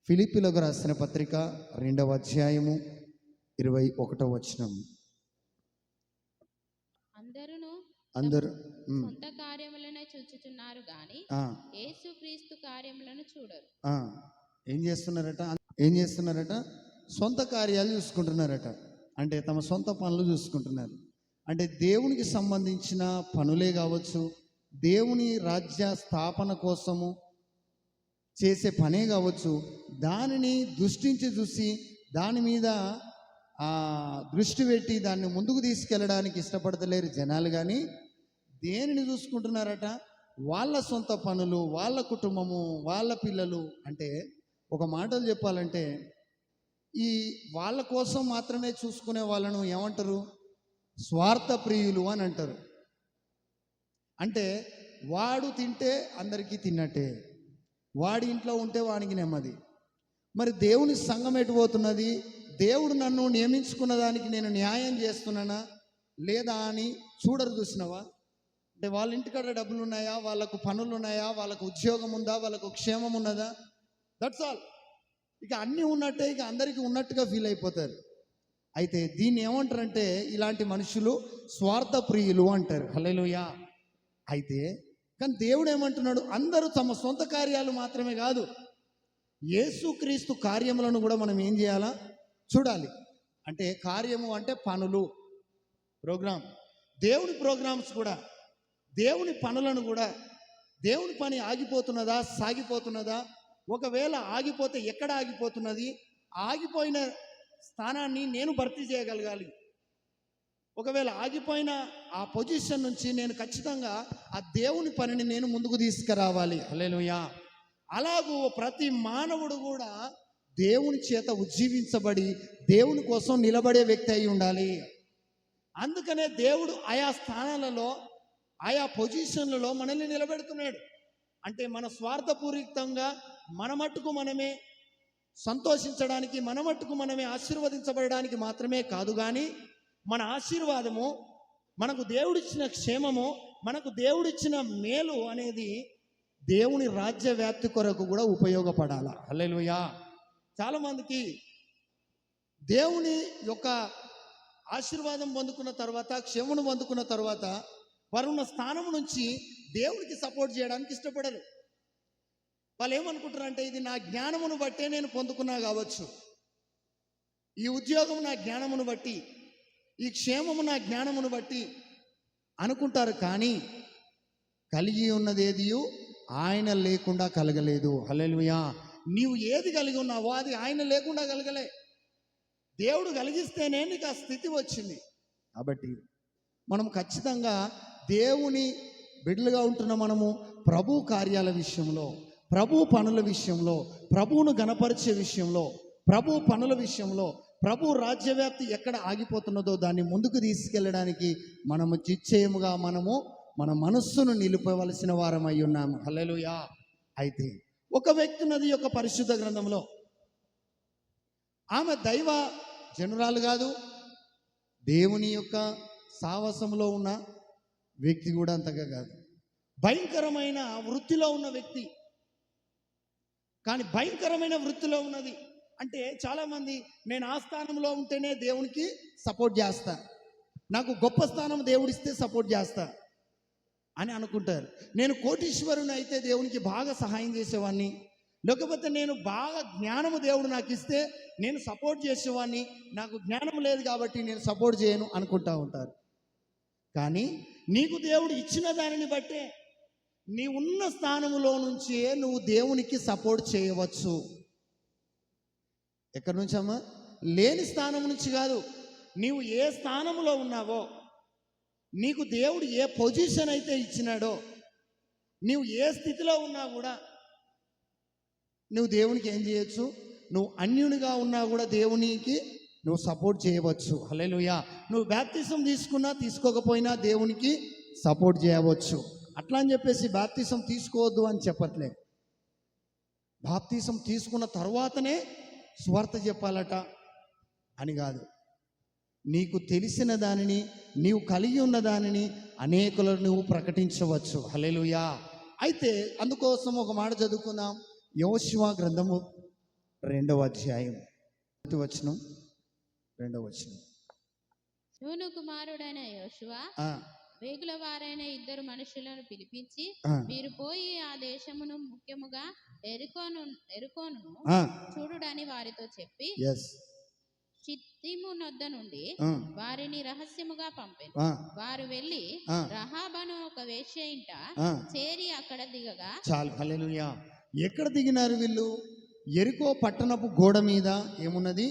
ఫిలిప్పీలకు రాసిన పత్రిక 2వ అధ్యాయము 21వ వచనం. అందరూ సొంత కార్యములనే చూచుచున్నారు గాని యేసుక్రీస్తు కార్యములను చూడరు. ఏం చేస్తున్నారట? సొంత కార్యాలు చూసుకుంటున్నారట. అంటే తమ సొంత పనులు చూసుకుంటున్నారు. అంటే దేవునికి సంబంధించిన పనులే కావచ్చు, దేవుని రాజ్య స్థాపన కోసము చేసే పనే కావచ్చు, దానిని దృష్టించి చూసి దాని మీద దృష్టి పెట్టి దాన్ని ముందుకు తీసుకెళ్ళడానికి ఇష్టపడతలేరు జనాలు. కానీ దేనిని చూసుకుంటున్నారట? వాళ్ళ సొంత పనులు, వాళ్ళ కుటుంబము, వాళ్ళ పిల్లలు. అంటే ఒక మాటలు చెప్పాలంటే ఈ వాళ్ళ కోసం మాత్రమే చూసుకునే వాళ్ళను ఏమంటారు? స్వార్థ ప్రియులు అని అంటారు. అంటే వాడు తింటే అందరికీ తిన్నట్టే, వాడి ఇంట్లో ఉంటే వానికి నెమ్మది. మరి దేవుని సంఘం ఎటు పోతున్నది? దేవుడు నన్ను నియమించుకున్న దానికి నేను న్యాయం చేస్తున్నానా లేదా అని చూడరు. చూసినవా? అంటే వాళ్ళ ఇంటికాడ డబ్బులు ఉన్నాయా, వాళ్ళకు పనులు ఉన్నాయా, వాళ్ళకు ఉద్యోగం ఉందా, వాళ్ళకు క్షేమం ఉన్నదా? That's all. ఇక అన్నీ ఉన్నట్టే, ఇక అందరికీ ఉన్నట్టుగా ఫీల్ అయిపోతారు. అయితే దీన్ని ఏమంటారంటే ఇలాంటి మనుషులు స్వార్థ ప్రియులు అంటారు. హల్లెలూయా. అయితే కానీ దేవుడు ఏమంటున్నాడు? అందరూ తమ సొంత కార్యాలు మాత్రమే కాదు, యేసుక్రీస్తు కార్యములను కూడా మనం ఏం చేయాలా? చూడాలి. అంటే కార్యము అంటే పనులు, ప్రోగ్రామ్, దేవుని ప్రోగ్రామ్స్ కూడా, దేవుని పనులను కూడా. దేవుని పని ఆగిపోతున్నదా, సాగిపోతున్నదా? ఒకవేళ ఆగిపోతే ఎక్కడ ఆగిపోతున్నది? ఆగిపోయిన స్థానాన్ని నేను భర్తీ చేయగలగాలి. ఒకవేళ ఆగిపోయిన ఆ పొజిషన్ నుంచి నేను ఖచ్చితంగా ఆ దేవుని పనిని నేను ముందుకు తీసుకురావాలి. హల్లెలూయా. అలాగూ ప్రతి మానవుడు కూడా దేవుని చేత ఉజ్జీవించబడి దేవుని కోసం నిలబడే వ్యక్తి అయి ఉండాలి. అందుకనే దేవుడు ఆయా స్థానాలలో, ఆయా పొజిషన్లలో మనల్ని నిలబెడుతున్నాడు. అంటే మన స్వార్థపూరితంగా మన మట్టుకు మనమే సంతోషించడానికి, మన మట్టుకు మనమే ఆశీర్వదించబడడానికి మాత్రమే కాదు, కానీ మన ఆశీర్వాదము, మనకు దేవుడిచ్చిన క్షేమము, మనకు దేవుడిచ్చిన మేలు అనేది దేవుని రాజ్య వ్యాప్తి కొరకు కూడా ఉపయోగపడాల. హల్లెలూయా. చాలామందికి దేవుని యొక్క ఆశీర్వాదం పొందుకున్న తర్వాత, క్షేమను పొందుకున్న తర్వాత వారున్న స్థానం నుంచి దేవునికి సపోర్ట్ చేయడానికి ఇష్టపడరు. వాళ్ళు ఏమనుకుంటారంటే ఇది నా జ్ఞానమును బట్టే నేను పొందుకున్నా కావచ్చు, ఈ ఉద్యోగం నా జ్ఞానమును బట్టి, ఈ క్షేమము నా జ్ఞానమును బట్టి అనుకుంటారు. కానీ కలిగి ఉన్నదేది ఆయన లేకుండా కలగలేదు. హల్లెలూయా. నీవు ఏది కలిగి ఉన్నావో అది ఆయన లేకుండా కలగలే. దేవుడు కలిగిస్తేనే నీకు ఆ స్థితి వచ్చింది. కాబట్టి మనం ఖచ్చితంగా దేవుని బిడ్డలుగా ఉంటున్న మనము ప్రభు కార్యాల విషయంలో, ప్రభు పనుల విషయంలో, ప్రభువును గణపరిచే విషయంలో, ప్రభు పనుల విషయంలో, ప్రభు రాజ్యవ్యాప్తి ఎక్కడ ఆగిపోతున్నదో దాన్ని ముందుకు తీసుకెళ్ళడానికి మనము నిశ్చయముగా మన మనస్సును నిలుపవలసిన వారమై ఉన్నాము. హల్లెలూయా. అయితే ఒక వ్యక్తి ఉన్నది యొక్క పరిశుద్ధ గ్రంథంలో, ఆమె దైవ జనురాలు కాదు, దేవుని యొక్క సావాసంలో ఉన్న వ్యక్తి కూడా అంతగా కాదు, భయంకరమైన వృత్తిలో ఉన్న వ్యక్తి. కానీ భయంకరమైన వృత్తిలో ఉన్నది. అంటే చాలామంది నేను ఆ స్థానంలో ఉంటేనే దేవునికి సపోర్ట్ చేస్తా, నాకు గొప్ప స్థానం దేవుడిస్తే సపోర్ట్ చేస్తా అని అనుకుంటారు. నేను కోటీశ్వరుని అయితే దేవునికి బాగా సహాయం చేసేవాడిని, లేకపోతే నేను బాగా జ్ఞానము దేవుడు నాకు ఇస్తే నేను సపోర్ట్ చేసేవాడిని, నాకు జ్ఞానం లేదు కాబట్టి నేను సపోర్ట్ చేయను అనుకుంటా ఉంటారు. కానీ నీకు దేవుడు ఇచ్చిన దానిని బట్టే, నీ ఉన్న స్థానములో నుంచే నువ్వు దేవునికి సపోర్ట్ చేయవచ్చు. ఎక్కడి నుంచమ్మా? లేని స్థానం నుంచి కాదు. నీవు ఏ స్థానంలో ఉన్నావో, నీకు దేవుడు ఏ పొజిషన్ అయితే ఇచ్చినాడో, నీవు ఏ స్థితిలో ఉన్నా కూడా నువ్వు దేవునికి ఏం చేయొచ్చు? నువ్వు అన్యునిగా ఉన్నా కూడా దేవునికి నువ్వు సపోర్ట్ చేయవచ్చు. హల్లెలూయా. నువ్వు బాప్తిసం తీసుకున్నా తీసుకోకపోయినా దేవునికి సపోర్ట్ చేయవచ్చు. అట్లా అని చెప్పేసి బాప్తిసం తీసుకోవద్దు అని చెప్పట్లే. బాప్తిసం తీసుకున్న తర్వాతనే స్వార్థ చెప్పాలట అని కాదు. నీకు తెలిసిన దానిని, నీవు కలిగి ఉన్న దానిని అనేకులను నువ్వు ప్రకటించవచ్చు. హల్లెలూయా. అయితే అందుకోసం ఒక మాట చదువుకుందాం. యెహోషువ గ్రంథము 2వ అధ్యాయం 1వ వచనం 2వ వచనం. నూను కుమారుడైన యోషువ ఆ, వేగుల వారైన 2 మనుషులను పిలిపించి, ఆ, మీరు పోయి ఆ దేశమును ముఖ్యముగా ఎరుకోను ఆ, చూడుడని వారితో చెప్పి yes, చిత్తిము నొద్ద నుండి ఆ, వారిని రహస్యముగా పంపెను. ఆ, వారు వెళ్లి ఆ, రహాబను ఒక వేశ్య ఇంట ఆ. చేరి అక్కడ దిగగా, చాలు, హల్లెలూయా. ఎక్కడ దిగినారు వీళ్ళు? ఎరికో పట్టణపు గోడ మీద ఏమున్నది?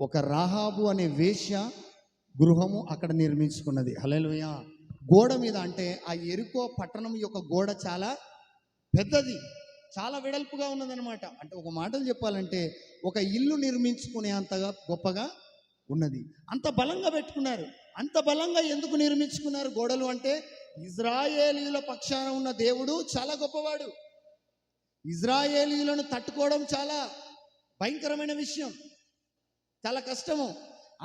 ఒక రాహాబు అనే వేశ్య గృహము అక్కడ నిర్మించుకున్నది. హల్లెలూయా. గోడ మీద అంటే ఆ ఎరికో పట్టణం యొక్క గోడ చాలా పెద్దది, చాలా వెడల్పుగా ఉన్నదనమాట. అంటే ఒక మాటలు చెప్పాలంటే ఒక ఇల్లు నిర్మించుకునే అంతగా గొప్పగా ఉన్నది. అంత బలంగా పెట్టుకున్నారు. అంత బలంగా ఎందుకు నిర్మించుకున్నారు గోడలు అంటే, ఇజ్రాయేలీయుల పక్షాన ఉన్న దేవుడు చాలా గొప్పవాడు. ఇజ్రాయేలీయులను తట్టుకోవడం చాలా భయంకరమైన విషయం, చాలా కష్టము.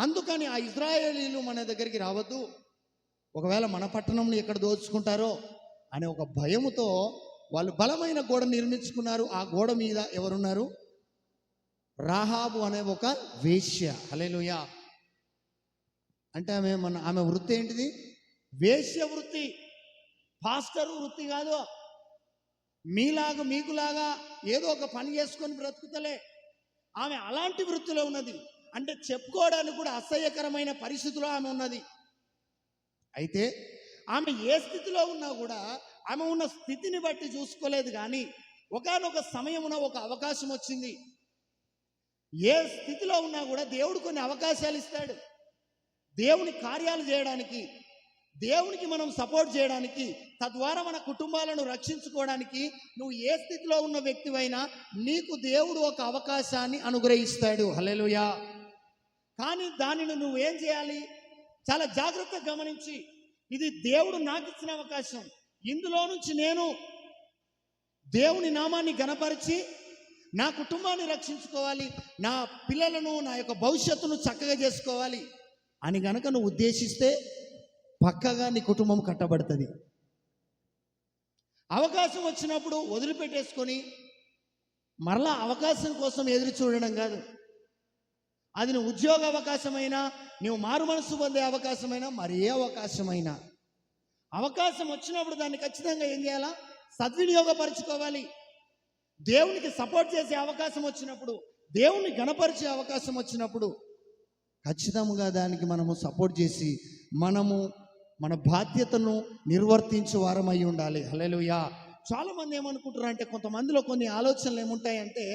అందుకని ఆ ఇజ్రాయేలీయులు మన దగ్గరికి రావద్దు, ఒకవేళ మన పట్టణంని ఎక్కడ దోచుకుంటారో అనే ఒక భయముతో వాళ్ళు బలమైన గోడ నిర్మించుకున్నారు. ఆ గోడ మీద ఎవరున్నారు? రాహాబు అనే ఒక వేశ్య. హల్లెలూయా. అంటే ఆమె వృత్తి ఏంటిది? వేశ్య వృత్తి, పాస్టర్ వృత్తి కాదు. మీకులాగా ఏదో ఒక పని చేసుకొని బ్రతుకుతలే. ఆమె అలాంటి వృత్తిలో ఉన్నది. అంటే చెప్పుకోవడానికి కూడా అసహ్యకరమైన పరిస్థితిలో ఆమె ఉన్నది. అయితే ఆమె ఏ స్థితిలో ఉన్నా కూడా ఆమె ఉన్న స్థితిని బట్టి చూసుకోలేదు. కానీ ఒకానొక సమయమున ఒక అవకాశం వచ్చింది. ఏ స్థితిలో ఉన్నా కూడా దేవుడు కొన్ని అవకాశాలు ఇస్తాడు. దేవుని కార్యాలు చేయడానికి, దేవునికి మనం సపోర్ట్ చేయడానికి, తద్వారా మన కుటుంబాలను రక్షించుకోవడానికి నువ్వు ఏ స్థితిలో ఉన్న వ్యక్తివైనా నీకు దేవుడు ఒక అవకాశాన్ని అనుగ్రహిస్తాడు. హల్లెలూయా. కానీ దానిని నువ్వేం చేయాలి? చాలా జాగ్రత్తగా గమనించి, ఇది దేవుడు నాకు ఇచ్చిన అవకాశం, ఇందులో నుంచి నేను దేవుని నామాన్ని ఘనపరిచి నా కుటుంబాన్ని రక్షించుకోవాలి, నా పిల్లలను, నా యొక్క భవిష్యత్తును చక్కగా చేసుకోవాలి అని గనక నువ్వు ఉద్దేశిస్తే పక్కగా నీ కుటుంబం కట్టబడుతుంది. అవకాశం వచ్చినప్పుడు వదిలిపెట్టేసుకొని మరలా అవకాశం కోసం ఎదురు చూడడం కాదు. అది నువ్వు ఉద్యోగ అవకాశమైనా, నువ్వు మారు మనసు పొందే అవకాశమైనా, మరి ఏ అవకాశమైనా, అవకాశం వచ్చినప్పుడు దాన్ని ఖచ్చితంగా ఏం చేయాలా? సద్వినియోగపరచుకోవాలి. దేవునికి సపోర్ట్ చేసే అవకాశం వచ్చినప్పుడు, దేవుని గణపరిచే అవకాశం వచ్చినప్పుడు ఖచ్చితంగా దానికి మనము సపోర్ట్ చేసి మనము మన బాధ్యతను నిర్వర్తించే వారమై ఉండాలి. హల్లెలూయా. చాలామంది ఏమనుకుంటారు అంటే, కొంతమందిలో కొన్ని ఆలోచనలు ఏముంటాయంటే,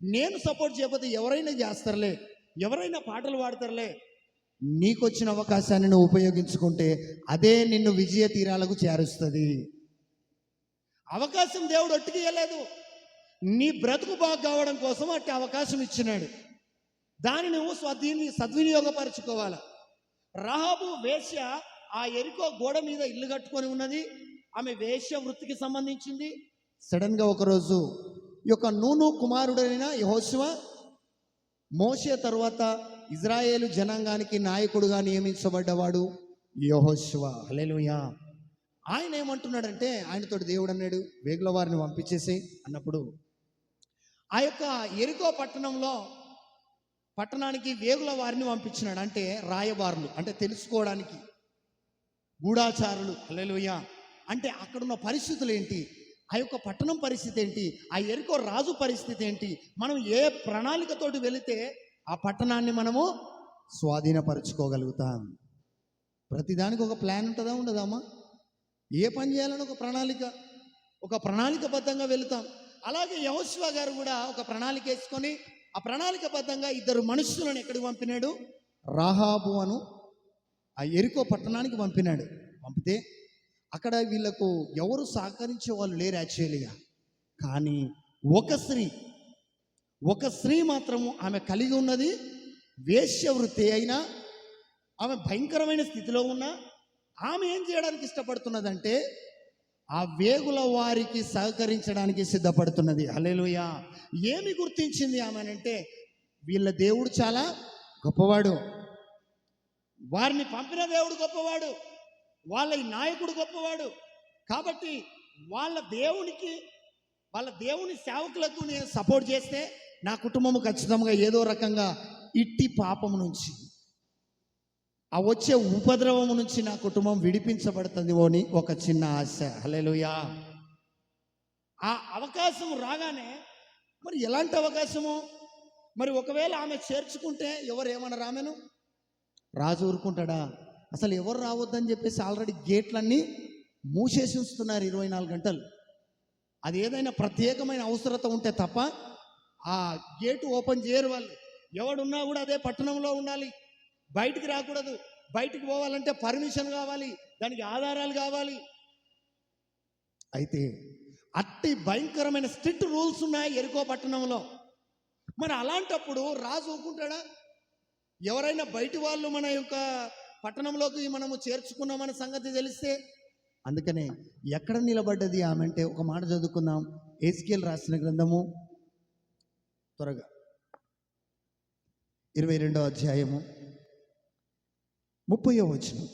నేను సపోర్ట్ చేయకపోతే ఎవరైనా చేస్తారులే, ఎవరైనా పాటలు పాడతారులే. నీకొచ్చిన అవకాశాన్ని నువ్వు ఉపయోగించుకుంటే అదే నిన్ను విజయ తీరాలకు చేరుస్తుంది. అవకాశం దేవుడు ఒట్టికి ఇవ్వలేదు, నీ బ్రతుకు బాగు కావడం కోసం అట్టి అవకాశం ఇచ్చినాడు. దాన్ని నువ్వు సద్వినియోగపరచుకోవాలి. రాహాబు వేశ్య ఆ ఎరికో గోడ మీద ఇల్లు కట్టుకొని ఉన్నది. ఆమె వేశ్య వృత్తికి సంబంధించింది. సడన్గా ఒకరోజు ఈ యొక్క నూను కుమారుడైన యెహోషువ, మోషే తరువాత ఇజ్రాయేలు జనాంగానికి నాయకుడుగా నియమించబడ్డవాడు యెహోషువ. హల్లెలూయా. ఆయన ఏమంటున్నాడంటే, ఆయనతో దేవుడు అన్నాడు, వేగుల వారిని పంపించేసి అన్నప్పుడు ఆ యొక్క ఎరికో పట్టణానికి వేగుల వారిని పంపించినాడు. అంటే రాయబారులు, అంటే తెలుసుకోవడానికి, గూఢాచారులు. హల్లెలూయా. అంటే అక్కడున్న పరిస్థితులు ఏంటి, ఆ యొక్క పట్టణం పరిస్థితి ఏంటి, ఆ ఎరికో రాజు పరిస్థితి ఏంటి, మనం ఏ ప్రణాళికతోటి వెళితే ఆ పట్టణాన్ని మనము స్వాధీనపరచుకోగలుగుతాం. ప్రతిదానికి ఒక ప్లాన్ ఉంటుందా, ఉండదామా? ఏ పని చేయాలని ఒక ప్రణాళికబద్ధంగా వెళుతాం. అలాగే యెహోషువ గారు కూడా ఒక ప్రణాళిక వేసుకొని ఆ ప్రణాళికబద్ధంగా 2 మనుషులను ఎక్కడికి పంపినాడు? రాహాబు అను ఆ ఎరికో పట్టణానికి పంపినాడు. పంపితే అక్కడ వీళ్ళకు ఎవరు సహకరించే వాళ్ళు లేరు యాక్చువల్గా. కానీ ఒక స్త్రీ మాత్రము ఆమె కలిగి ఉన్నది వేశ్య వృత్తి అయినా, ఆమె భయంకరమైన స్థితిలో ఉన్నా ఆమె ఏం చేయడానికి ఇష్టపడుతున్నదంటే ఆ వేగుల వారికి సహకరించడానికి సిద్ధపడుతున్నది. హల్లెలూయా. ఏమి గుర్తించింది ఆమెనంటే, వీళ్ళ దేవుడు చాలా గొప్పవాడు, వారిని పంపిన దేవుడు గొప్పవాడు, వాళ్ళ నాయకుడు గొప్పవాడు. కాబట్టి వాళ్ళ దేవుని సేవకులకు నేను సపోర్ట్ చేస్తే నా కుటుంబం ఖచ్చితంగా ఏదో రకంగా ఇట్టి పాపము నుంచి, ఆ వచ్చే ఉపద్రవము నుంచి నా కుటుంబం విడిపించబడుతుంది అని ఒక చిన్న ఆశ. హల్లెలూయా. ఆ అవకాశం రాగానే, మరి ఎలాంటి అవకాశము? మరి ఒకవేళ ఆమె చేర్చుకుంటే ఎవరు ఏమన్నారు ఆమెను? రాజు ఊరుకుంటాడా? అసలు ఎవరు రావద్దని చెప్పేసి ఆల్రెడీ గేట్లన్నీ మూసేసి ఉంచుతున్నారు 24 గంటలు. అది ఏదైనా ప్రత్యేకమైన అవసరత ఉంటే తప్ప ఆ గేటు ఓపెన్ చేయరు వాళ్ళు. ఎవడున్నా కూడా అదే పట్టణంలో ఉండాలి, బయటికి రాకూడదు. బయటికి పోవాలంటే పర్మిషన్ కావాలి, దానికి ఆధారాలు కావాలి. అయితే అట్టి భయంకరమైన స్ట్రిక్ట్ రూల్స్ ఉన్నాయి యెరికో పట్టణంలో. మరి అలాంటప్పుడు రాజు ఊరుకుంటాడా? ఎవరైనా బయటి వాళ్ళు మన యొక్క పట్టణంలోకి మనము చేర్చుకున్నామన్న సంగతి తెలిస్తే, అందుకనే ఎక్కడ నిలబడ్డది ఆమె అంటే ఒక మాట చదువుకుందాం. ఎజ్కేల్ రాసిన గ్రంథము త్వరగా 22వ అధ్యాయము 30వ వచనం.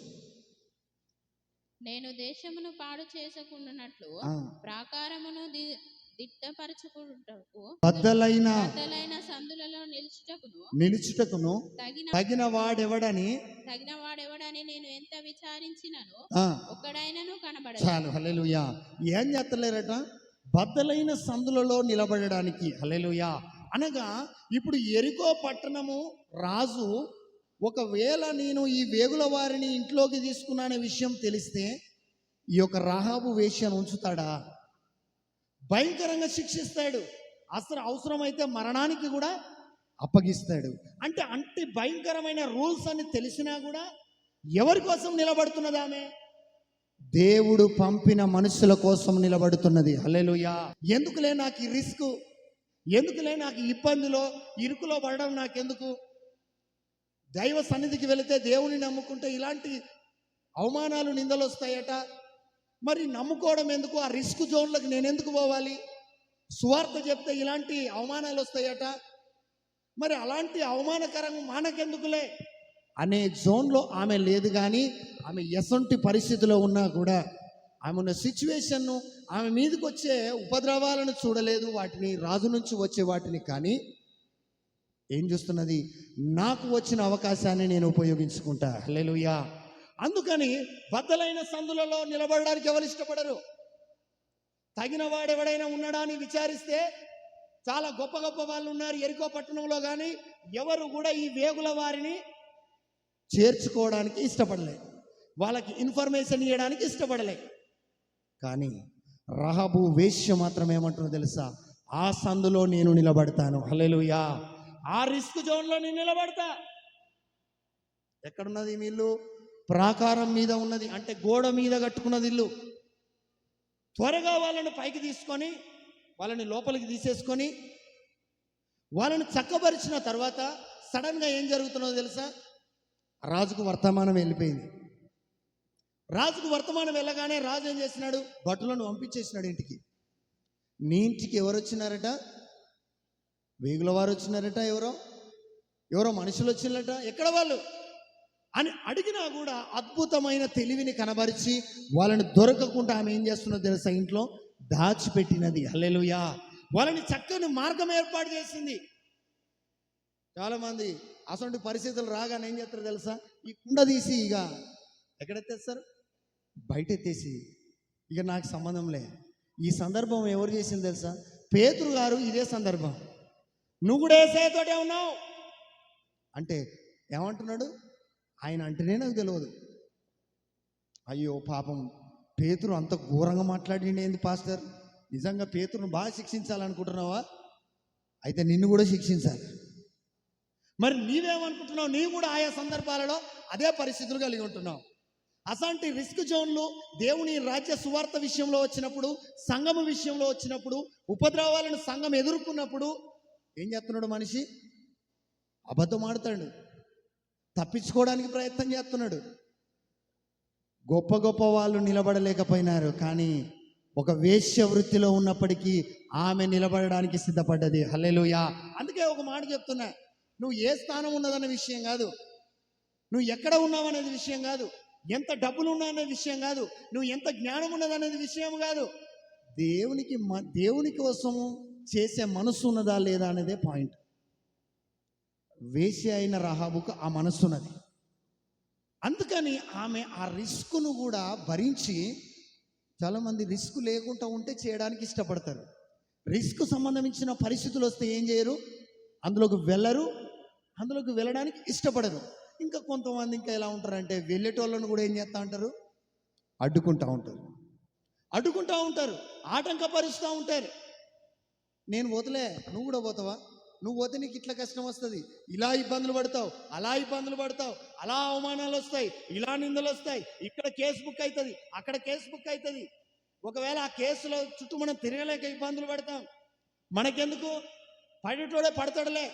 నేను దేశమును పాడు చేసుకున్నట్లు ప్రాకారమును దిట్టపరచుకుంటకు బద్దలైన సందులలో నిలుచుటకును తగిన వాడెవడని నేను ఎంత విచారించినను ఒక్కడైనను కనబడలేదు. చాలు. హల్లెలూయా. ఏం చేస్తలేరట? బద్దలైన సందులలో నిలబడడానికి. హల్లెలూయా. అనగా ఇప్పుడు యెరికో పట్టణము రాజు ఒకవేళ నేను ఈ వేగుల వారిని ఇంట్లోకి తీసుకున్నానే విషయం తెలిస్తే ఈ యొక్క రాహాబు వేశ్యను ఉంచుతాడా? భయంకరంగా శిక్షిస్తాడు. అసలు అవసరమైతే మరణానికి కూడా అప్పగిస్తాడు. అంటే భయంకరమైన రూల్స్ అని తెలిసినా కూడా ఎవరి కోసం నిలబడుతున్నది ఆమె? దేవుడు పంపిన మనుషుల కోసం నిలబడుతున్నది. హల్లెలూయా. ఎందుకులే నాకు ఈ రిస్క్, ఎందుకులే నాకు ఇబ్బందిలో ఇరుకులో పడడం నాకెందుకు? దైవ సన్నిధికి వెళితే, దేవుని నమ్ముకుంటే ఇలాంటి అవమానాలు నిందలు వస్తాయట. మరి నమ్ముకోవడం ఎందుకు? ఆ రిస్క్ జోన్లకు నేను ఎందుకు పోవాలి? సువార్త చెప్తే ఇలాంటి అవమానాలు వస్తాయట. మరి అలాంటి అవమానకరంగా మనకెందుకులే అనే జోన్లో ఆమె లేదు. కానీ ఆమె ఎసొంటి పరిస్థితిలో ఉన్నా కూడా ఆమె ఉన్న సిచ్యువేషన్ను, ఆమె మీదకి వచ్చే ఉపద్రవాలను చూడలేదు, వాటిని రాజు నుంచి వచ్చే వాటిని. కానీ ఏం చూస్తున్నది? నాకు వచ్చిన అవకాశాన్ని నేను ఉపయోగించుకుంటా. హల్లెలూయా. అందుకని బద్దలైన సందులలో నిలబడడానికి ఎవరు ఇష్టపడరు? తగిన వాడెవడైనా ఉన్నాడా అని విచారిస్తే చాలా గొప్ప గొప్ప వాళ్ళు ఉన్నారు యెరికో పట్టణంలో. కానీ ఎవరు కూడా ఈ వేగుల వారిని చేర్చుకోవడానికి ఇష్టపడలే, వాళ్ళకి ఇన్ఫర్మేషన్ ఇవ్వడానికి ఇష్టపడలే. కానీ రహాబు వేశ్య మాత్రం ఏమంటుందో తెలుసా? ఆ సందులో నేను నిలబడతాను. హల్లెలూయా. ఆ రిస్క్ జోన్లో నేను నిలబడతా. ఎక్కడున్నది మీ ఇల్లు? ప్రాకారం మీద ఉన్నది, అంటే గోడ మీద కట్టుకున్నది ఇల్లు. త్వరగా వాళ్ళని పైకి తీసుకొని వాళ్ళని లోపలికి తీసేసుకొని వాళ్ళని చక్కబరిచిన తర్వాత సడన్గా ఏం జరుగుతున్నదో తెలుసా? రాజుకు వర్తమానం వెళ్ళిపోయింది. రాజుకు వర్తమానం వెళ్ళగానే రాజు ఏం చేసినాడు? భటులను పంపించేసినాడు ఇంటికి. నీ ఇంటికి ఎవరు వచ్చినారట? వేగుల వారు వచ్చినారట. ఎవరో మనుషులు వచ్చినారట. ఎక్కడ వాళ్ళు అని అడిగినా కూడా అద్భుతమైన తెలివిని కనబరిచి వాళ్ళని దొరకకుండా ఆమె ఏం చేస్తున్నదో తెలుసా? ఇంట్లో దాచిపెట్టినది. హల్లెలూయా. వాళ్ళని చక్కని మార్గం ఏర్పాటు చేసింది. చాలామంది అసలు పరిస్థితులు రాగానే ఏం చేస్తారు తెలుసా? ఈ కుండ తీసి ఇక ఎక్కడెత్తేస్తారు? బయట ఎత్తేసి ఇక నాకు సంబంధం లే. ఈ సందర్భం ఎవరు చేసింది తెలుసా? పేతురు గారు. ఇదే సందర్భం. నువ్వు కూడా యేసయ్యతోటే ఉన్నావు అంటే ఏమంటున్నాడు? ఆయన అంటేనే నాకు తెలియదు. అయ్యో పాపం, పేతురు అంత ఘోరంగా మాట్లాడింది ఏంది పాస్టర్? నిజంగా పేతురును బాగా శిక్షించాలనుకుంటున్నావా? అయితే నిన్ను కూడా శిక్షించాలి. మరి నీవేమనుకుంటున్నావు? నీవు కూడా ఆయా సందర్భాలలో అదే పరిస్థితులు కలిగి ఉంటున్నావు. అసంటి రిస్క్ జోన్లు దేవుని రాజ్య సువార్త విషయంలో వచ్చినప్పుడు, సంఘము విషయంలో వచ్చినప్పుడు, ఉపద్రవాలను సంఘం ఎదుర్కొన్నప్పుడు ఏం చేస్తున్నాడు మనిషి? అబద్ధం ఆడుతాడు, తప్పించుకోవడానికి ప్రయత్నం చేస్తున్నాడు. గొప్ప గొప్ప వాళ్ళు నిలబడలేకపోయినారు, కానీ ఒక వేశ్య వృత్తిలో ఉన్నప్పటికీ ఆమె నిలబడడానికి సిద్ధపడ్డది. హల్లెలూయా. అందుకే ఒక మాట చెప్తున్నా, నువ్వు ఏ స్థానం ఉన్నదనే విషయం కాదు, నువ్వు ఎక్కడ ఉన్నావు అనేది విషయం కాదు, ఎంత డబ్బులు ఉన్నాయనే విషయం కాదు, నువ్వు ఎంత జ్ఞానం ఉన్నదనేది విషయం కాదు. దేవుని కోసము చేసే మనసు ఉన్నదా లేదా అనేదే పాయింట్. వేశ్య అయిన రహాబుకు ఆ మనస్సు ఉన్నది. అందుకని ఆమె ఆ రిస్క్ను కూడా భరించి, చాలామంది రిస్క్ లేకుండా ఉంటే చేయడానికి ఇష్టపడతారు. రిస్క్ సంబంధించిన పరిస్థితులు వస్తే ఏం చేయరు, అందులోకి వెళ్ళరు, అందులోకి వెళ్ళడానికి ఇష్టపడరు. ఇంకా కొంతమంది ఇంకా ఎలా ఉంటారంటే వెళ్ళేటోళ్ళను కూడా ఏం చేస్తూ ఉంటారు, అడ్డుకుంటూ ఉంటారు, ఆటంకపరుస్తూ ఉంటారు. నేను పోతలే, నువ్వు కూడా పోతావా, నువ్వు పోతే నీకు ఇట్లా కష్టం వస్తుంది, ఇలా ఇబ్బందులు పడతావు, అలా ఇబ్బందులు పడతావు, అలా అవమానాలు వస్తాయి, ఇలా నిందలు వస్తాయి, ఇక్కడ కేసు బుక్ అవుతుంది, అక్కడ కేసు బుక్ అవుతుంది. ఒకవేళ ఆ కేసులో చుట్టూ మనం తిరగలేక ఇబ్బందులు పడతాం. మనకెందుకు, పడేటోడే పడతాడులే.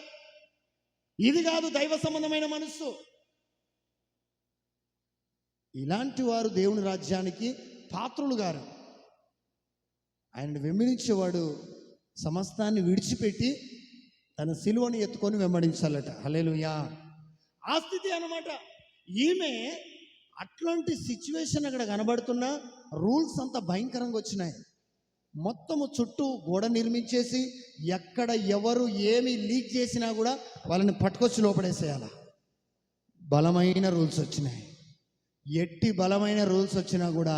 ఇది కాదు దైవ సంబంధమైన మనస్సు. ఇలాంటి వారు దేవుని రాజ్యానికి పాత్రులు గారు. ఆయన వెంబడించేవాడు సమస్తాన్ని విడిచిపెట్టి తన సిలువను ఎత్తుకొని వెంబడించాలట. హల్లెలూయా. ఆ స్థితి అన్నమాట. ఈమె అట్లాంటి సిచ్యువేషన్ అక్కడ కనబడుతున్నా రూల్స్ అంతా భయంకరంగా వచ్చినాయి. మొత్తము చుట్టూ గోడ నిర్మించేసి ఎక్కడ ఎవరు ఏమి లీక్ చేసినా కూడా వాళ్ళని పట్టుకొచ్చి లోపడేసేయాల. బలమైన రూల్స్ వచ్చినాయి. ఎట్టి బలమైన రూల్స్ వచ్చినా కూడా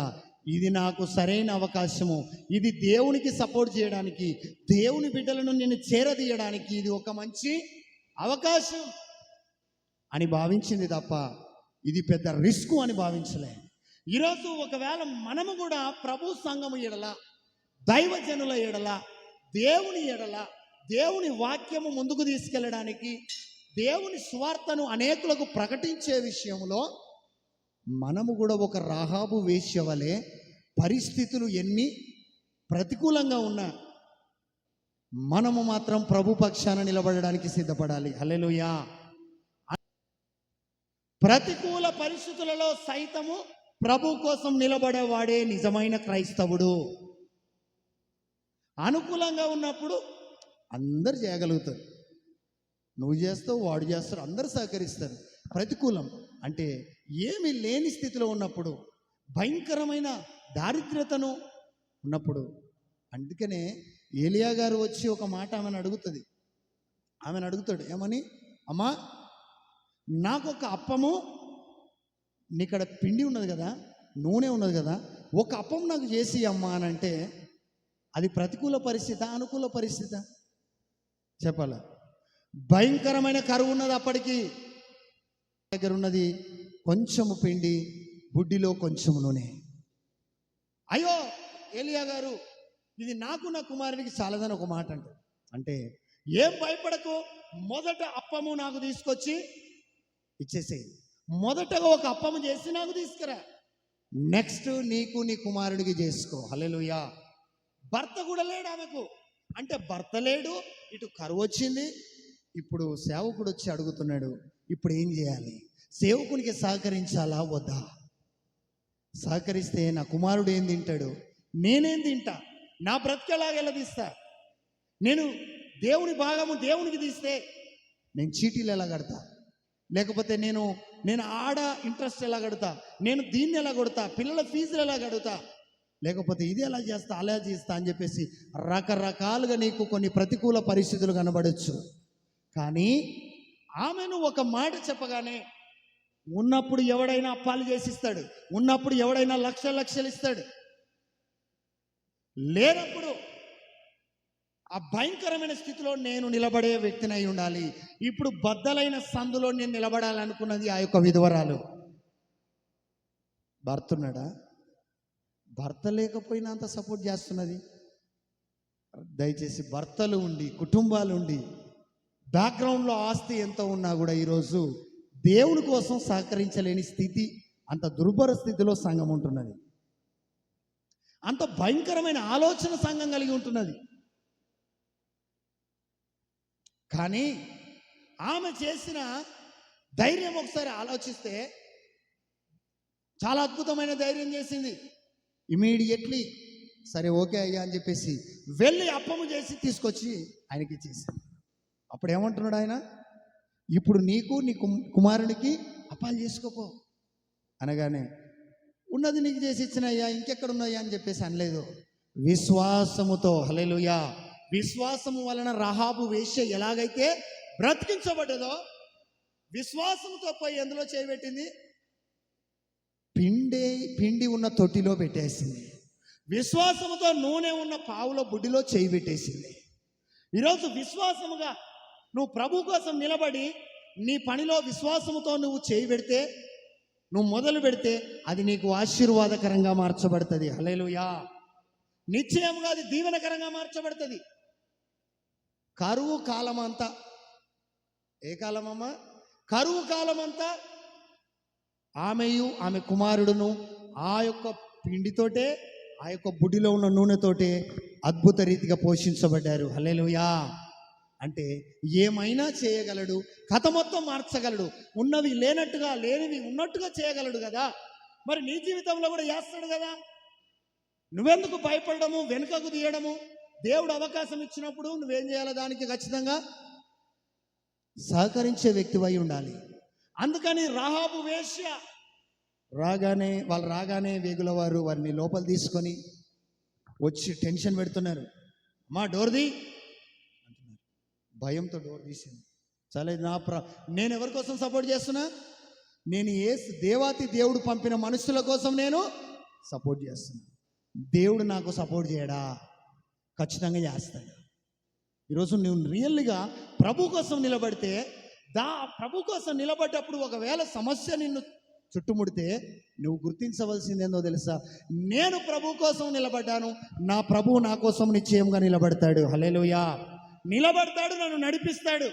ఇది నాకు సరైన అవకాశము, ఇది దేవునికి సపోర్ట్ చేయడానికి, దేవుని బిడ్డలను నేను చేరదీయడానికి ఇది ఒక మంచి అవకాశం అని భావించింది తప్ప ఇది పెద్ద రిస్క్ అని భావించలే. ఈరోజు ఒకవేళ మనము కూడా ప్రభు సంఘము ఎడల, దైవజనుల ఎడల, దేవుని ఎడల, దేవుని వాక్యము ముందుకు తీసుకెళ్ళడానికి, దేవుని సువార్తను అనేకులకు ప్రకటించే విషయంలో మనము కూడా ఒక రాహాబు వేశ్య వలె పరిస్థితులు ఎన్ని ప్రతికూలంగా ఉన్నా మనము మాత్రం ప్రభు పక్షాన నిలబడడానికి సిద్ధపడాలి. హల్లెలూయా. ప్రతికూల పరిస్థితులలో సైతము ప్రభు కోసం నిలబడేవాడే నిజమైన క్రైస్తవుడు. అనుకూలంగా ఉన్నప్పుడు అందరు చేయగలుగుతారు, నువ్వు చేస్తావు, వాడు చేస్తారు, అందరూ సహకరిస్తారు. ప్రతికూలం అంటే ఏమీ లేని స్థితిలో ఉన్నప్పుడు, భయంకరమైన దారిద్ర్యతను ఉన్నప్పుడు, అందుకనే ఏలియా గారు వచ్చి ఒక మాట ఆమెను అడుగుతాడు, ఏమని, అమ్మా నాకు ఒక అప్పము, నీకడ పిండి ఉన్నది కదా, నూనె ఉన్నది కదా, ఒక అప్పం నాకు చేసి అమ్మా అని అంటే అది ప్రతికూల పరిస్థితి, అనుకూల పరిస్థితి చెప్పాల. భయంకరమైన కరువు ఉన్నది. అప్పటికి దగ్గర ఉన్నది కొంచెము పిండి, బుడ్డిలో కొంచెం నూనె. అయ్యో ఏలియా గారు, ఇది నాకు నా కుమారునికి చాలదని ఒక మాట అంటే ఏం భయపడకు, మొదట అప్పము నాకు తీసుకొచ్చి ఇచ్చేసేయి, మొదటగా ఒక అప్పము చేసి నాకు తీసుకురా, నెక్స్ట్ నీకు నీ కుమారుడికి చేసుకో. హల్లెలూయా. భర్త కూడా లేడు ఆమెకు, అంటే భర్త లేడు, ఇటు కరువు వచ్చింది. ఇప్పుడు సేవకుడు వచ్చి అడుగుతున్నాడు, ఇప్పుడు ఏం చేయాలి? సేవకునికి సహకరించాలా వద్దా? సహకరిస్తే నా కుమారుడు ఏం తింటాడు, నేనేం తింటా, నా బ్రతికేలాగా తీస్తా? నేను దేవుని భాగము దేవునికి తీస్తే నేను చీటీలు ఎలా కడతా, లేకపోతే నేను ఆడ ఇంట్రెస్ట్ ఎలా కడతా, నేను దీన్ని ఎలా కొడతా, పిల్లల ఫీజులు ఎలా కడుగుతా, లేకపోతే ఇది ఎలా చేస్తా, అలా చేస్తా అని చెప్పేసి రకరకాలుగా నీకు కొన్ని ప్రతికూల పరిస్థితులు కనబడచ్చు. కానీ ఆమెను ఒక మాట చెప్పగానే, ఉన్నప్పుడు ఎవడైనా అప్పాలు చేసిస్తాడు, ఉన్నప్పుడు ఎవడైనా లక్షలు ఇస్తాడు, లేనప్పుడు ఆ భయంకరమైన స్థితిలో నేను నిలబడే వ్యక్తిని అయి ఉండాలి. ఇప్పుడు బద్దలైన సందులో నేను నిలబడాలనుకున్నది ఆ యొక్క విధవరాలు. భర్త ఉన్నాడా? భర్త లేకపోయినా అంత సపోర్ట్ చేస్తున్నది. దయచేసి భర్తలు ఉండి, కుటుంబాలు ఉండి, బ్యాక్గ్రౌండ్లో ఆస్తి ఎంత ఉన్నా కూడా ఈరోజు దేవుని కోసం సహకరించలేని స్థితి, అంత దుర్భర స్థితిలో సంఘం ఉంటున్నది. అంత భయంకరమైన ఆలోచన సంఘం కలిగి ఉంటున్నది. కానీ ఆమె చేసిన ధైర్యం ఒకసారి ఆలోచిస్తే చాలా అద్భుతమైన ధైర్యం చేసింది. ఇమీడియట్లీ సరే ఓకే అయ్యా అని చెప్పేసి వెళ్ళి అప్పము చేసి తీసుకొచ్చి ఆయనకి ఇచ్చేసింది. అప్పుడు ఏమంటున్నాడు ఆయన, ఇప్పుడు నీకు నీ కుమారునికి అప్పాలు చేసుకోపో అనగానే, ఉన్నది నీకు చేసి ఇచ్చినయ్యా, ఇంకెక్కడ ఉన్నాయా అని చెప్పేసి అనలేదు. విశ్వాసముతో, హల్లెలూయా, విశ్వాసము వలన రహాబు వేశ్య ఎలాగైతే బ్రతికించబడ్డదో, విశ్వాసంతో పోయి ఎందులో చేయబెట్టింది? పిండి ఉన్న తొట్టిలో పెట్టేసింది. విశ్వాసముతో నూనె ఉన్న పావుల బుడ్డిలో చేయి పెట్టేసింది. ఈరోజు విశ్వాసముగా నువ్వు ప్రభు కోసం నిలబడి నీ పనిలో విశ్వాసముతో నువ్వు చేయి పెడితే, నువ్వు మొదలు పెడితే అది నీకు ఆశీర్వాదకరంగా మార్చబడుతుంది. హల్లెలూయా. నిశ్చయముగా అది దీవెనకరంగా మార్చబడుతుంది. కరువు కాలమంతా, ఏ కాలమమ్మా? కరువు కాలమంతా ఆమెయు ఆమె కుమారుడును ఆ యొక్క పిండితోటే, ఆ యొక్క బుడ్డిలో ఉన్న నూనెతోటే అద్భుత రీతిగా పోషించబడ్డారు. హల్లెలూయా. అంటే ఏమైనా చేయగలడు, కథ మొత్తం మార్చగలడు. ఉన్నవి లేనట్టుగా, లేనివి ఉన్నట్టుగా చేయగలడు కదా. మరి నీ జీవితంలో కూడా చేస్తాడు కదా. నువ్వెందుకు భయపడము, వెనుకకు తీయడము? దేవుడు అవకాశం ఇచ్చినప్పుడు నువ్వేం చేయాలి? దానికి ఖచ్చితంగా సహకరించే వ్యక్తివై ఉండాలి. అందుకని రహాబు వేశ్య వాళ్ళు రాగానే వేగుల వారు వారిని లోపల తీసుకొని వచ్చి టెన్షన్ పెడుతున్నారు. అమ్మా డోర్ది అంటున్నారు. భయంతో డోర్ తీసింది. చాలా నేను ఎవరి కోసం సపోర్ట్ చేస్తున్నా? నేను దేవాతి దేవుడు పంపిన మనుషుల కోసం నేను సపోర్ట్ చేస్తున్నా. దేవుడు నాకు సపోర్ట్ చేయడా? ఖచ్చితంగా చేస్తాడు. ఈరోజు నువ్వు రియల్గా ప్రభు కోసం నిలబడితే, ప్రభు కోసం నిలబడ్డప్పుడు ఒకవేళ సమస్య నిన్ను చుట్టుముడితే నువ్వు గుర్తించవలసింది ఏందో తెలుసా? నేను ప్రభు కోసం నిలబడ్డాను, నా ప్రభువు నా కోసం నిశ్చయంగా నిలబడతాడు. హల్లెలూయా. నిలబడతాడు, నన్ను నడిపిస్తాడు,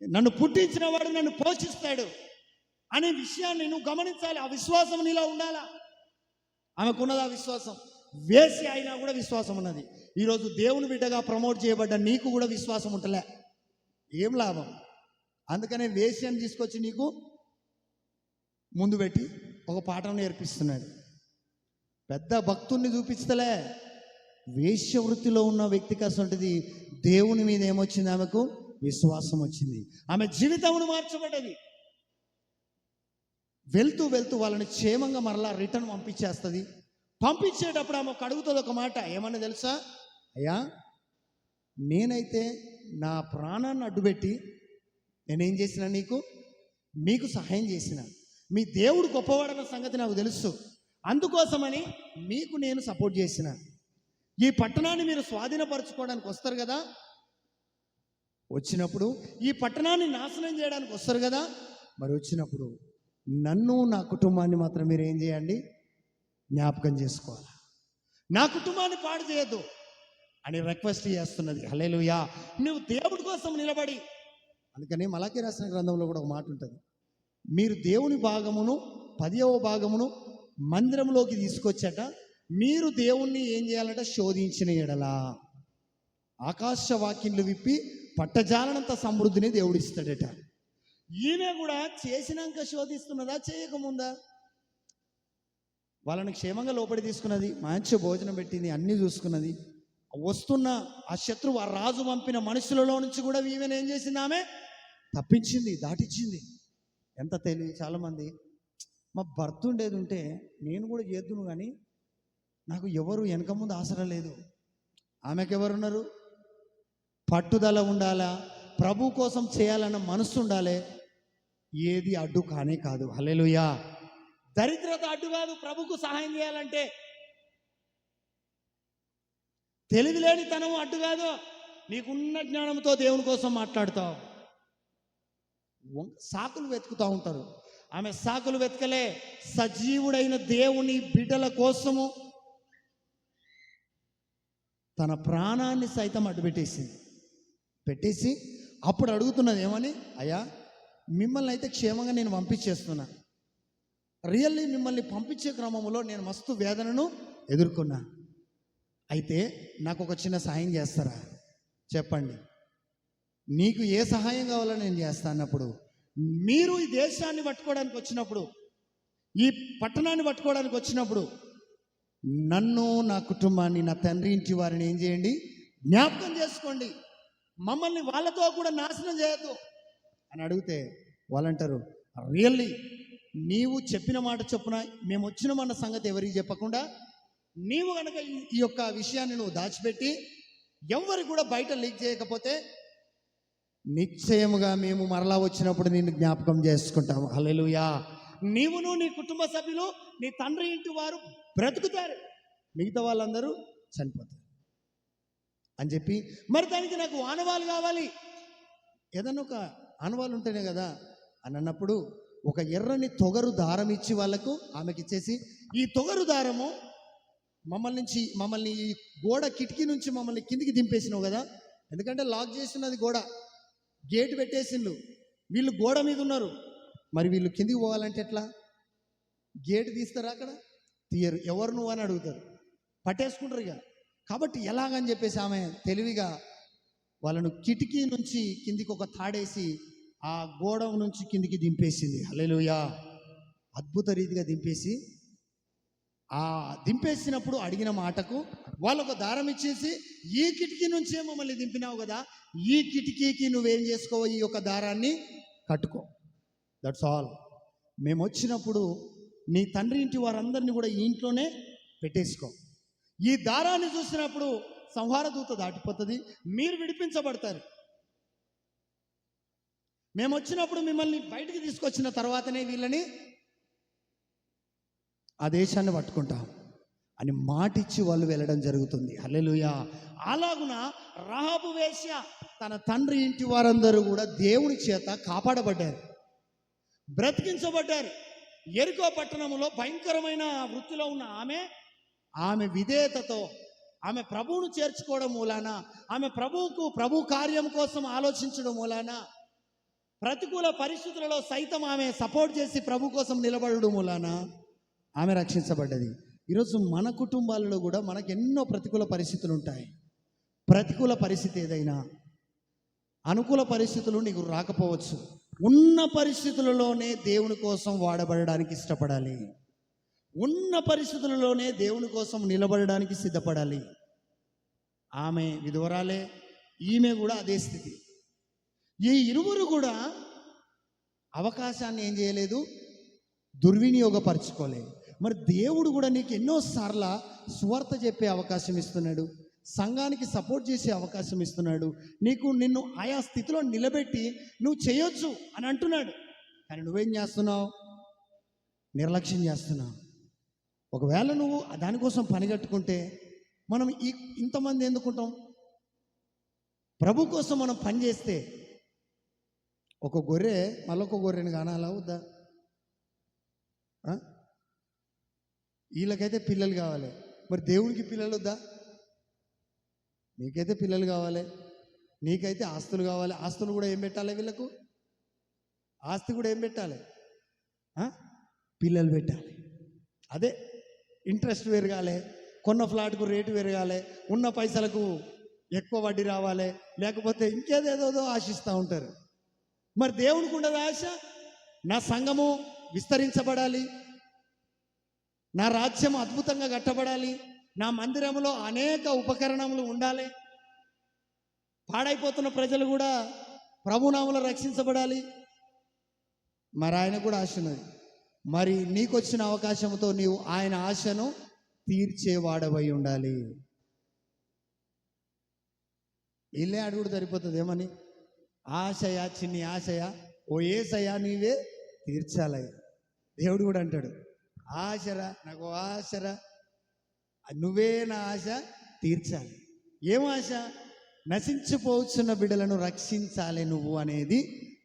నన్ను పుట్టించిన వాడు నన్ను పోషిస్తాడు అనే విషయాన్ని నువ్వు గమనించాలి. ఆ విశ్వాసం నీలో ఉండాలా? ఆమెకున్నది ఆ విశ్వాసం. వేసి అయినా కూడా విశ్వాసం ఉన్నది. ఈరోజు దేవుని బిడ్డగా ప్రమోట్ చేయబడ్డ నీకు కూడా విశ్వాసం ఉంటలే, ఏం లాభం? అందుకనే వేసి అని తీసుకొచ్చి నీకు ముందు పెట్టి ఒక పాఠం నేర్పిస్తున్నాడు. పెద్ద భక్తుల్ని చూపిస్తలే. వేశ్య వృత్తిలో ఉన్న వ్యక్తికి అసలుంటిది దేవుని మీద ఏమొచ్చింది? ఆమెకు విశ్వాసం వచ్చింది. ఆమె జీవితమును మార్చబడ్డది. వెళ్తూ వెళ్తూ వాళ్ళని క్షేమంగా మరలా రిటర్న్ పంపించేస్తుంది. పంపించేటప్పుడు ఆమె అడుగుతుంది ఒక మాట. ఏమన్నా తెలుసా? అయ్యా, నేనైతే నా ప్రాణాన్ని అడ్డుపెట్టి నేనేం చేసిన? మీకు సహాయం చేసిన. మీ దేవుడు గొప్పవాడన్న సంగతి నాకు తెలుసు. అందుకోసమని మీకు నేను సపోర్ట్ చేసిన. ఈ పట్టణాన్ని మీరు స్వాధీనపరచుకోవడానికి వస్తారు కదా. వచ్చినప్పుడు ఈ పట్టణాన్ని నాశనం చేయడానికి వస్తారు కదా. మరి వచ్చినప్పుడు నన్ను, నా కుటుంబాన్ని మాత్రం మీరు ఏం చేయండి? జ్ఞాపకం చేసుకోవాలి. నా కుటుంబాన్ని పాడు చేయొద్దు అని రిక్వెస్ట్ చేస్తున్నది. హల్లెలూయా. నువ్వు దేవుడి కోసం నిలబడి, అందుకని మలాకీ రాసిన గ్రంథంలో కూడా ఒక మాట ఉంటుంది. మీరు దేవుని భాగమును 10వ భాగమును మందిరంలోకి తీసుకొచ్చట, మీరు దేవుణ్ణి ఏం చేయాలంటే శోధించిన ఎడలా ఆకాశ వాక్యములు విప్పి పట్టజాలనంత సమృద్ధిని దేవుడు ఇస్తాడట. ఈమె కూడా చేసినాక శోధిస్తున్నదా, చేయకముందా? వాళ్ళని క్షేమంగా లోపలి తీసుకున్నది, మంచి భోజనం పెట్టింది, అన్నీ చూసుకున్నది. వస్తున్న ఆ శత్రువు, ఆ రాజు పంపిన మనుషులలో నుంచి కూడా ఈమెను ఏం చేసింది? ఆమె తప్పించింది, దాటిచ్చింది. ఎంత తెలివి! చాలామంది మా భర్త ఉండేది ఉంటే నేను కూడా చేద్దును, కానీ నాకు ఎవరు వెనక ముందు ఆసరా లేదు. ఆమెకు ఎవరున్నారు? పట్టుదల ఉండాలా, ప్రభు కోసం చేయాలన్న మనసు ఉండాలి. ఏది అడ్డు కానే కాదు. హల్లెలూయా. దరిద్రత అడ్డు కాదు ప్రభుకు సహాయం చేయాలంటే. తెలివి లేనితనం అడ్డు కాదు. నీకున్న జ్ఞానంతో దేవుని కోసం మాట్లాడుతావు. సాకులు వెతుకుతూ ఉంటారు. ఆమె సాకులు వెతకలే. సజీవుడైన దేవుని బిడ్డల కోసము తన ప్రాణాన్ని సైతం పెట్టేసి అప్పుడు అడుగుతున్నది ఏమని? అయ్యా, మిమ్మల్ని అయితే క్షేమంగా నేను పంపించేస్తున్నా. రియల్లీ మిమ్మల్ని పంపించే క్రమంలో నేను మస్తు వేదనను ఎదుర్కొన్నా. అయితే నాకు ఒక చిన్న సహాయం చేస్తారా? చెప్పండి. నీకు ఏ సహాయం కావాలో నేను చేస్తాను అన్నప్పుడు, మీరు ఈ దేశాన్ని పట్టుకోవడానికి వచ్చినప్పుడు, ఈ పట్టణాన్ని పట్టుకోవడానికి వచ్చినప్పుడు నన్ను, నా కుటుంబాన్ని, నా తండ్రి ఇంటి వారిని ఏం చేయండి? జ్ఞాపకం చేసుకోండి. మమ్మల్ని వాళ్ళతో కూడా నాశనం చేయొద్దు అని అడిగితే వాళ్ళంటారు, రియల్లీ నీవు చెప్పిన మాట చొప్పున మేము వచ్చినామన్న సంగతి ఎవరికి చెప్పకుండా నీవు కనుక ఈ యొక్క విషయాన్ని నువ్వు దాచిపెట్టి ఎవరు కూడా బయట లీక్ చేయకపోతే నిశ్చయముగా మేము మరలా వచ్చినప్పుడు నిన్ను జ్ఞాపకం చేసుకుంటాము. హల్లెలూయా. నీవును నీ కుటుంబ సభ్యులు నీ తండ్రి ఇంటి వారు బ్రతుకుతారు, మిగతా వాళ్ళందరూ చనిపోతారు అని చెప్పి, మరి దానికి నాకు ఆనవాలు కావాలి, ఏదన్నా ఒక ఆనవాలు ఉంటేనే కదా అని అన్నప్పుడు ఒక ఎర్రని తొగరు దారం ఇచ్చి వాళ్ళకు ఆమెకి ఇచ్చేసి, ఈ తొగరు దారము మమ్మల్ని ఈ గోడ కిటికీ నుంచి మమ్మల్ని కిందికి దింపేసినావు కదా, ఎందుకంటే లాక్ చేస్తున్నది గోడ, గేట్ పెట్టేసిండు, వీళ్ళు గోడ మీద ఉన్నారు, మరి వీళ్ళు కిందికి పోవాలంటే ఎట్లా? గేట్ తీస్తారా? అక్కడ తీయరు. ఎవరు నువ్వు అని అడుగుతారు, పట్టేసుకుంటారు ఇక. కాబట్టి ఎలాగని చెప్పేసి ఆమె తెలివిగా వాళ్ళను కిటికీ నుంచి కిందికి ఒక తాడేసి ఆ గోడ నుంచి కిందికి దింపేసింది. హల్లెలూయా. అద్భుత రీతిగా దింపేసి, ఆ దింపేసినప్పుడు అడిగిన మాటకు వాళ్ళు ఒక దారం ఇచ్చేసి, ఈ కిటికీ నుంచే మమ్మల్ని దింపినావు కదా, ఈ కిటికీకి నువ్వేం చేసుకో, ఈ యొక్క దారాన్ని కట్టుకో, దట్స్ ఆల్. మేము వచ్చినప్పుడు నీ తండ్రి ఇంటి వారందరినీ కూడా ఈ ఇంట్లోనే పెట్టేసుకో. ఈ దారాన్ని చూసినప్పుడు సంహార దూత దాటిపోతుంది, మీరు విడిపించబడతారు. మేము వచ్చినప్పుడు మిమ్మల్ని బయటికి తీసుకొచ్చిన తర్వాతనే వీళ్ళని ఆ దేశాన్ని పట్టుకుంటాం అని మాటిచ్చి వాళ్ళు వెళ్ళడం జరుగుతుంది. హల్లెలూయా. అలాగున రాహాబు వేశ్య తన తండ్రి ఇంటి వారందరూ కూడా దేవుని చేత కాపాడబడ్డారు, బ్రతికించబడ్డారు. యెరికో పట్టణంలో భయంకరమైన వృత్తిలో ఉన్న ఆమె విధేయతతో, ఆమె ప్రభువును చేర్చుకోవడం మూలాన, ఆమె ప్రభు కార్యం కోసం ఆలోచించడం మూలాన, ప్రతికూల పరిస్థితులలో సైతం ఆమె సపోర్ట్ చేసి ప్రభు కోసం నిలబడడం మూలాన ఆమె రక్షించబడ్డది. ఈరోజు మన కుటుంబాలలో కూడా మనకు ఎన్నో ప్రతికూల పరిస్థితులు ఉంటాయి. ప్రతికూల పరిస్థితి ఏదైనా, అనుకూల పరిస్థితులు నీకు రాకపోవచ్చు, ఉన్న పరిస్థితులలోనే దేవుని కోసం వాడబడడానికి ఇష్టపడాలి, ఉన్న పరిస్థితులలోనే దేవుని కోసం నిలబడడానికి సిద్ధపడాలి. ఆమె విధవరాలే, ఈమె కూడా అదే స్థితి. ఈ ఇరువురు కూడా అవకాశాన్ని ఏం చేయలేదు, దుర్వినియోగపరచుకోలేదు. మరి దేవుడు కూడా నీకు ఎన్నోసార్ల సువార్త చెప్పే అవకాశం ఇస్తున్నాడు, సంఘానికి సపోర్ట్ చేసే అవకాశం ఇస్తున్నాడు, నిన్ను ఆయా స్థితిలో నిలబెట్టి నువ్వు చేయొచ్చు అని అంటున్నాడు. కానీ నువ్వేం చేస్తున్నావు? నిర్లక్ష్యం చేస్తున్నావు. ఒకవేళ నువ్వు దానికోసం పనిగట్టుకుంటే మనం ఇంతమంది ఎందుకుంటాం? ప్రభు కోసం మనం పని చేస్తే ఒక గొర్రె మళ్ళొక గొర్రెని కానాలా వద్దా? వీళ్ళకైతే పిల్లలు కావాలి, మరి దేవునికి పిల్లలు వద్దా? నీకైతే పిల్లలు కావాలి, నీకైతే ఆస్తులు కావాలి. ఆస్తులు కూడా ఏం పెట్టాలి? వీళ్ళకు ఆస్తి కూడా ఏం పెట్టాలి? పిల్లలు పెట్టాలి. అదే ఇంట్రెస్ట్ పెరగాలి, కొన్న ఫ్లాట్కు రేటు పెరగాలి, ఉన్న పైసలకు ఎక్కువ వడ్డీ రావాలి, లేకపోతే ఇంకేదేదో ఆశిస్తూ ఉంటారు. మరి దేవునికి ఉండదు ఆశ? నా సంఘము విస్తరించబడాలి, నా రాజ్యం అద్భుతంగా కట్టబడాలి, నా మందిరంలో అనేక ఉపకరణములు ఉండాలి, పాడైపోతున్న ప్రజలు కూడా ప్రభునామములో రక్షించబడాలి. మరి ఆయన కూడా ఆశ ఉన్నది. మరి నీకు వచ్చిన అవకాశంతో నీవు ఆయన ఆశను తీర్చేవాడవై ఉండాలి. ఇల్లే అడుగుడు సరిపోతుంది. ఏమని? ఆశయ, చిన్ని ఆశయ, ఓ ఏసయ్యా నీవే తీర్చాలయ్యా. దేవుడు కూడా అంటాడు, ఆశరా, నాకు ఆశరా, నువ్వే నా ఆశ తీర్చాలి. ఏం ఆశ? నశించిపోతున్న బిడ్డలను రక్షించాలి నువ్వు అనేది,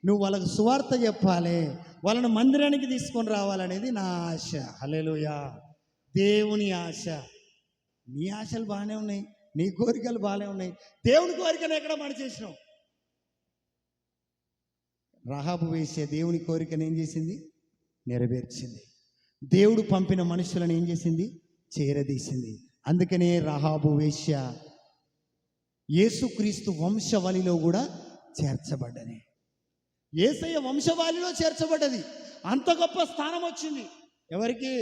నువ్వు వాళ్ళకు సువార్త చెప్పాలి, వాళ్ళను మందిరానికి తీసుకొని రావాలనేది నా ఆశ. హల్లెలూయా. దేవుని ఆశ. నీ ఆశలు బాగానే ఉన్నాయి, నీ కోరికలు బాగానే ఉన్నాయి, దేవుని కోరికను ఎక్కడ మన చేసినావు? రాహాబు వేసే దేవుని కోరికను ఏం చేసింది? నెరవేర్చింది. దేవుడు పంపిన మనుషులను ఏం చేసింది? చేరదీసింది. అందుకనే రాహాబు వేశ్య యేసుక్రీస్తు వంశవలిలో కూడా చేర్చబడ్డది. యేసయ్య వంశవాళిలో చేర్చబడ్డది. అంత గొప్ప స్థానం వచ్చింది ఎవరికి?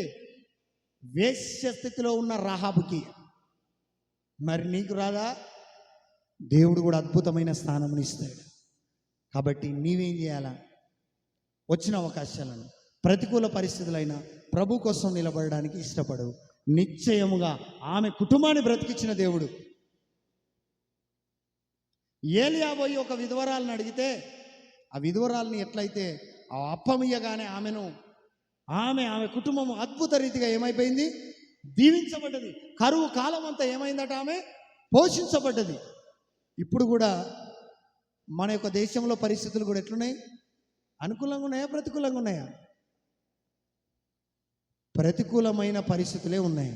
వేశ్య స్థితిలో ఉన్న రాహాబుకి. మరి నీకు రాదా? దేవుడు కూడా అద్భుతమైన స్థానం ఇస్తాడు. కాబట్టి నీవేం చేయాలా? వచ్చిన అవకాశాలను, ప్రతికూల పరిస్థితులైనా ప్రభు కోసం నిలబడడానికి ఇష్టపడు. నిశ్చయముగా ఆమె కుటుంబాన్ని బ్రతికించిన దేవుడు, ఏలియా పోయి ఒక విధవరాలను అడిగితే ఆ విధవరాలని ఎట్లయితే ఆ అప్పమియ్యగానే ఆమె కుటుంబం అద్భుత రీతిగా ఏమైపోయింది, దీవించబడ్డది. కరువు కాలం అంతా ఏమైందట, ఆమె పోషించబడ్డది. ఇప్పుడు కూడా మన యొక్క దేశంలో పరిస్థితులు కూడా ఎట్లున్నాయి? అనుకూలంగా ఉన్నాయా, ప్రతికూలంగా ఉన్నాయా? ప్రతికూలమైన పరిస్థితులే ఉన్నాయి.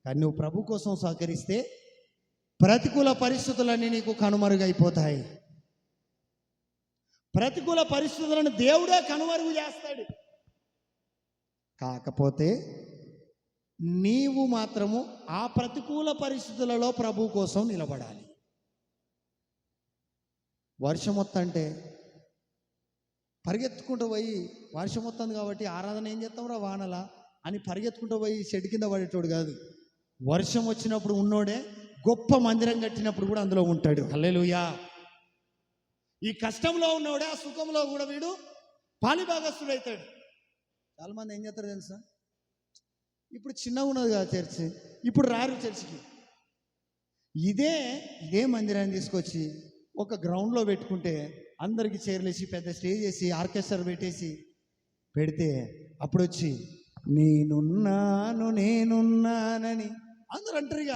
కానీ నువ్వు ప్రభు కోసం సహకరిస్తే ప్రతికూల పరిస్థితులన్నీ నీకు కనుమరుగైపోతాయి. ప్రతికూల పరిస్థితులను దేవుడే కనుమరుగు చేస్తాడు. కాకపోతే నీవు మాత్రము ఆ ప్రతికూల పరిస్థితులలో ప్రభు కోసం నిలబడాలి. వర్షం వస్తుంటే పరిగెత్తుకుంటూ పోయి, వర్షం వస్తుంది కాబట్టి ఆరాధన ఏం చేస్తాంరా వానలా అని పరిగెత్తుకుంటూ పోయి షెడ్ కింద పడేటోడు కాదు. వర్షం వచ్చినప్పుడు ఉన్నోడే గొప్ప మందిరం కట్టినప్పుడు కూడా అందులో ఉంటాడు. హల్లెలూయా. ఈ కష్టంలో ఉన్నోడే ఆ సుఖంలో కూడా వీడు పాలిభాగస్తుడు అవుతాడు. చాలామంది ఏం చేస్తారు తెలుసా, ఇప్పుడు చిన్నగా ఉన్నది కదా చర్చి, ఇప్పుడు రారు చర్చికి. ఇదే మందిరాన్ని తీసుకొచ్చి ఒక గ్రౌండ్లో పెట్టుకుంటే అందరికి చైర్లేసి పెద్ద స్టేజ్ వేసి ఆర్కెస్ట్రా పెడితే అప్పుడు వచ్చి నేనున్నానని అందరూ అంటారు. ఇక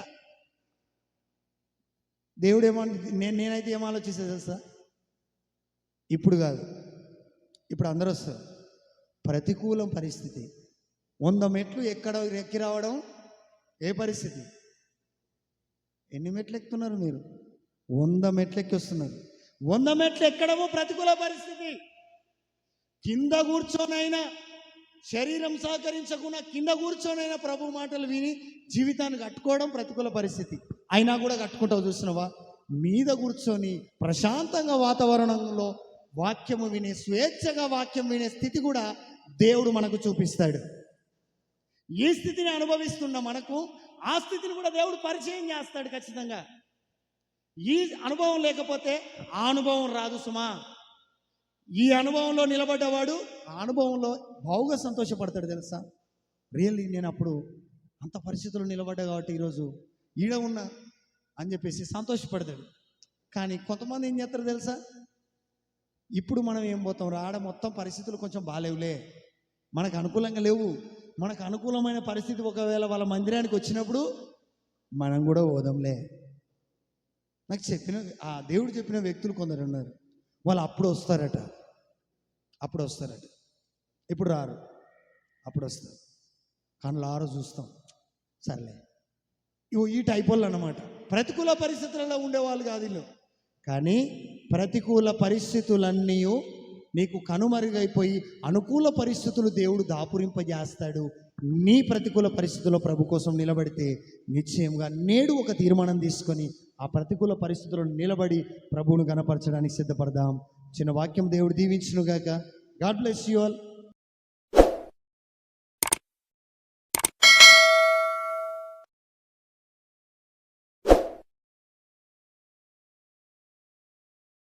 దేవుడు నేనైతే ఏం ఆలోచిస్తే తెలుసా, ఇప్పుడు కాదు, ఇప్పుడు అందరూ వస్తారు. ప్రతికూలం పరిస్థితి, 100 మెట్లు ఎక్కి రావడం ఏ పరిస్థితి? ఎన్ని మెట్లు ఎక్కుతున్నారు మీరు? 100 మెట్లు ఎక్కి వస్తున్నారు. 100 మెట్లు ఎక్కడము ప్రతికూల పరిస్థితి. కింద కూర్చోనైనా, శరీరం సహకరించకుండా కింద కూర్చోనైనా ప్రభు మాటలు విని జీవితాన్ని కట్టుకోవడం ప్రతికూల పరిస్థితి. అయినా కూడా కట్టుకుంటావు. చూసినవా, మీద కూర్చొని ప్రశాంతంగా వాతావరణంలో వాక్యము వినే, స్వేచ్ఛగా వాక్యం వినే స్థితి కూడా దేవుడు మనకు చూపిస్తాడు. ఈ స్థితిని అనుభవిస్తున్న మనకు ఆ స్థితిని కూడా దేవుడు పరిచయం చేస్తాడు ఖచ్చితంగా. ఈ అనుభవం లేకపోతే ఆ అనుభవం రాదు సుమా. ఈ అనుభవంలో నిలబడ్డవాడు ఆ అనుభవంలో బావుగా సంతోషపడతాడు. తెలుసా, రియల్లీ నేను అప్పుడు అంత పరిస్థితుల్లో నిలబడ్డా కాబట్టి ఈరోజు ఈడ ఉన్నా అని చెప్పేసి సంతోషపడతాడు. కానీ కొంతమంది ఏం చేస్తారు తెలుసా, ఇప్పుడు మనం ఏం పోతాం, రాడ మొత్తం పరిస్థితులు కొంచెం బాగాలేవులే, మనకు అనుకూలంగా లేవు, మనకు అనుకూలమైన పరిస్థితి ఒకవేళ వాళ్ళ మందిరానికి వచ్చినప్పుడు మనం కూడా పోదాంలే. నాకు ఆ దేవుడు చెప్పిన వ్యక్తులు కొందరు ఉన్నారు. వాళ్ళు అప్పుడు వస్తారట, ఇప్పుడు రారు, అప్పుడు వస్తారు. కళ్ళు ఆరో చూస్తాం, సర్లే. ఈ టైప్ వాళ్ళు అన్నమాట. ప్రతికూల పరిస్థితులలో ఉండేవాళ్ళు కాదు వీళ్ళు. కానీ ప్రతికూల పరిస్థితులన్నీ నీకు కనుమరుగైపోయి అనుకూల పరిస్థితులు దేవుడు దాపురింపజేస్తాడు. నీ ప్రతికూల పరిస్థితుల్లో ప్రభు కోసం నిలబడితే నిశ్చయంగా నేడు ఒక తీర్మానం తీసుకొని ఆ ప్రతికూల పరిస్థితులను నిలబడి ప్రభువును గణపరచడానికి సిద్ధపడదాం. చిన్న వాక్యం దేవుడు దీవించునుగాక. God bless you all.